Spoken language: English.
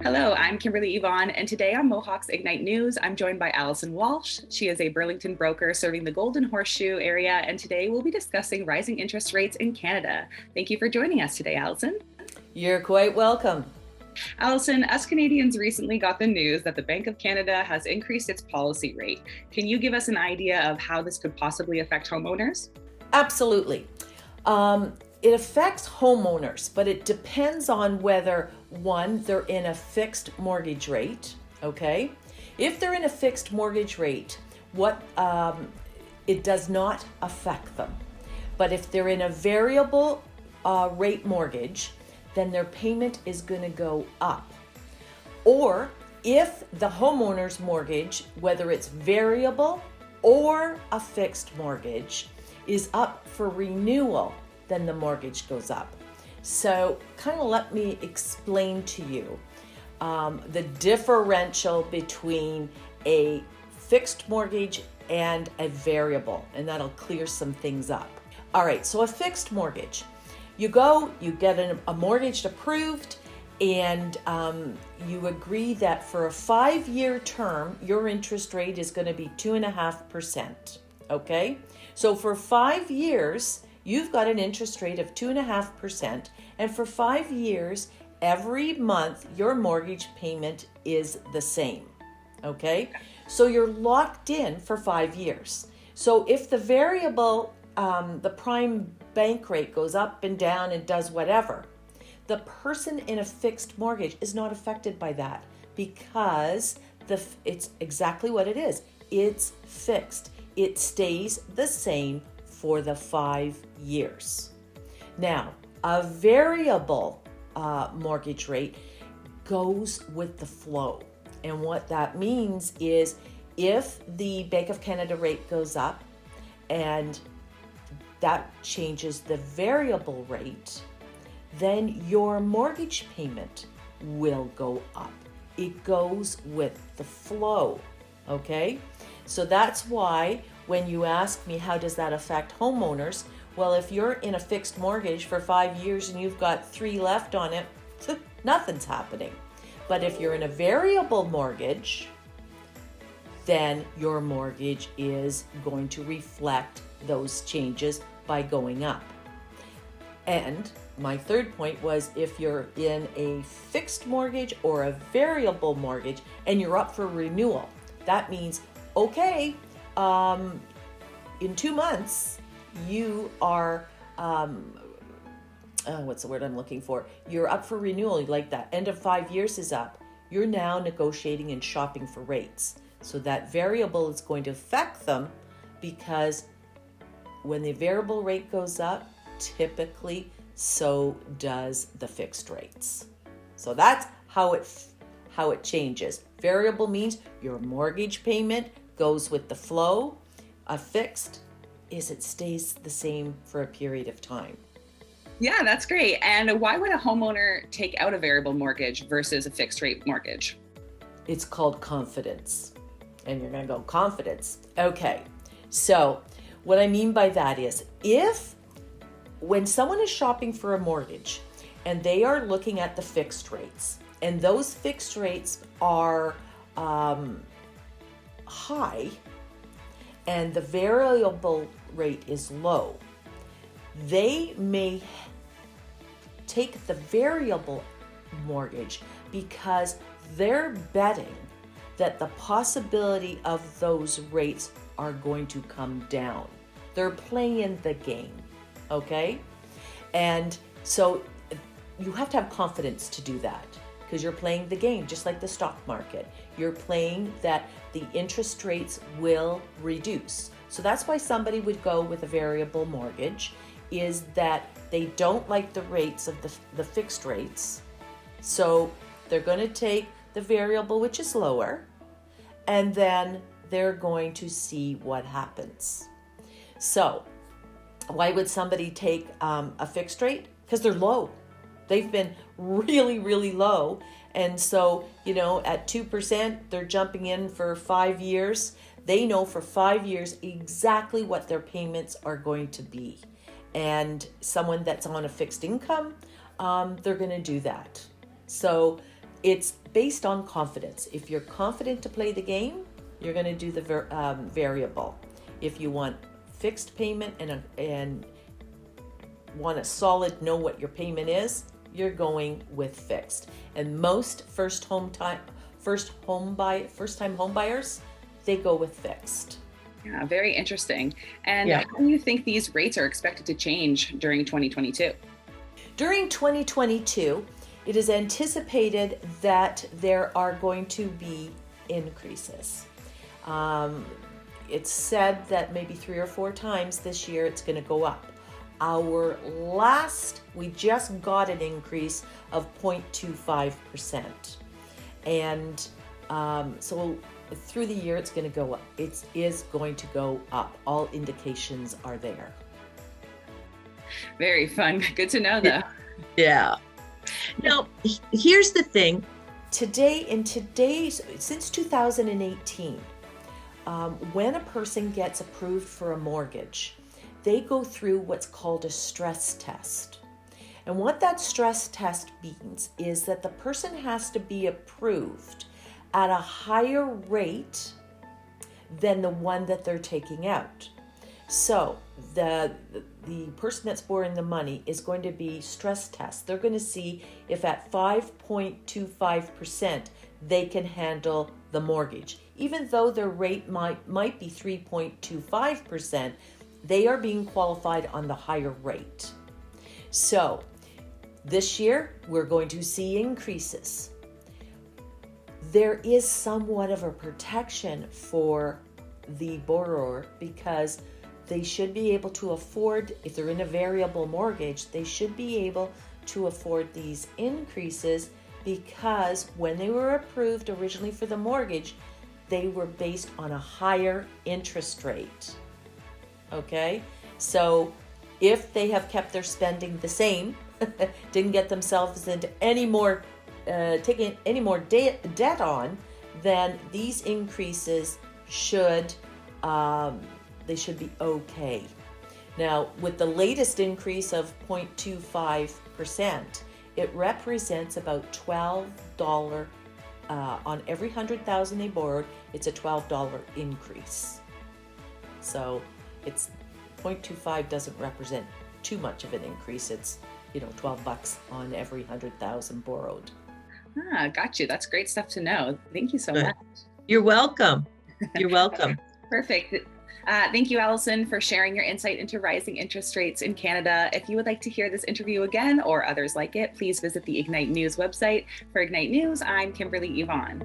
Hello, I'm Kimberly Yvonne, and today on Mohawks Ignite News, I'm joined by Alison Walsh. She is a Burlington broker serving the Golden Horseshoe area, and today we'll be discussing rising interest rates in Canada. Thank you for joining us today, Alison. You're quite welcome. Alison, us Canadians recently got the news that the Bank of Canada has increased its policy rate. Can you give us an idea of how this could possibly affect homeowners? Absolutely. It affects homeowners, but it depends on whether, one, they're in a fixed mortgage rate, okay? If they're in a fixed mortgage rate, it does not affect them. But if they're in a variable rate mortgage, then their payment is going to go up. Or if the homeowner's mortgage, whether it's variable or a fixed mortgage, is up for renewal, then the mortgage goes up. So kind of let me explain to you the differential between a fixed mortgage and a variable, and that'll clear some things up. All right, so a fixed mortgage. You get a mortgage approved, and you agree that for a 5-year term, your interest rate is going to be 2.5%. Okay? So for 5 years, you've got an interest rate of 2.5%, and for 5 years, every month, your mortgage payment is the same. Okay? So you're locked in for 5 years. So if the variable, the prime bank rate goes up and down and does whatever, the person in a fixed mortgage is not affected by that because it's exactly what it is. It's fixed. It stays the same for the 5 years. Now, a variable mortgage rate goes with the flow. And what that means is if the Bank of Canada rate goes up and that changes the variable rate, then your mortgage payment will go up. It goes with the flow, okay? So that's why when you ask me how does that affect homeowners, well, if you're in a fixed mortgage for 5 years and you've got 3 left on it, nothing's happening. But if you're in a variable mortgage, then your mortgage is going to reflect those changes by going up. And my third point was if you're in a fixed mortgage or a variable mortgage and you're up for renewal, that means, okay, in 2 months, you are, what's the word I'm looking for? You're up for renewal, like that end of 5 years is up. You're now negotiating and shopping for rates. So that variable is going to affect them because when the variable rate goes up, typically so does the fixed rates. So that's how it changes. Variable means your mortgage payment goes with the flow. A fixed is it stays the same for a period of time. Yeah, that's great. And why would a homeowner take out a variable mortgage versus a fixed rate mortgage? It's called confidence. And you're going to go, confidence. Okay. So what I mean by that is when someone is shopping for a mortgage and they are looking at the fixed rates, and those fixed rates are high and the variable rate is low, they may take the variable mortgage because they're betting that the possibility of those rates are going to come down. They're playing the game, okay? And so you have to have confidence to do that because you're playing the game, just like the stock market. You're playing that the interest rates will reduce. So that's why somebody would go with a variable mortgage, is that they don't like the rates of the fixed rates. So they're going to take the variable, which is lower, and then they're going to see what happens. So why would somebody take a fixed rate? Because they're low. They've been really, really low. And so, at 2%, they're jumping in for 5 years. They know for 5 years exactly what their payments are going to be. And someone that's on a fixed income, they're going to do that. So it's based on confidence. If you're confident to play the game, you're going to do the variable. If you want fixed payment and want a solid, know what your payment is, you're going with fixed. And most first-time home buyers, they go with fixed. Yeah, very interesting. And how do you think these rates are expected to change during 2022? During 2022, it is anticipated that there are going to be increases. It's said that maybe 3 or 4 times this year it's going to go up. We just got an increase of 0.25%. And so through the year it's going to go up. It is going to go up. All indications are there. Very fun. Good to know, though. Yeah. Now, here's the thing. Since 2018, when a person gets approved for a mortgage, they go through what's called a stress test. And what that stress test means is that the person has to be approved at a higher rate than the one that they're taking out. So the person that's borrowing the money is going to be stress test. They're going to see if at 5.25% they can handle the mortgage. Even though their rate might be 3.25%, they are being qualified on the higher rate. So this year we're going to see increases. There is somewhat of a protection for the borrower because they should be able to afford, if they're in a variable mortgage, they should be able to afford these increases because when they were approved originally for the mortgage, they were based on a higher interest rate. Okay? So if they have kept their spending the same, didn't get themselves into any more, taking any more debt on, then these increases should be okay. Now, with the latest increase of 0.25%, it represents about $12 on every 100,000 they borrowed. It's a $12 increase. So it's 0.25 doesn't represent too much of an increase. It's $12 on every 100,000 borrowed. Got you. That's great stuff to know. Thank you so much. You're welcome. You're welcome. Perfect. Thank you, Alison, for sharing your insight into rising interest rates in Canada. If you would like to hear this interview again or others like it, please visit the Ignite News website. For Ignite News, I'm Kimberly Yvonne.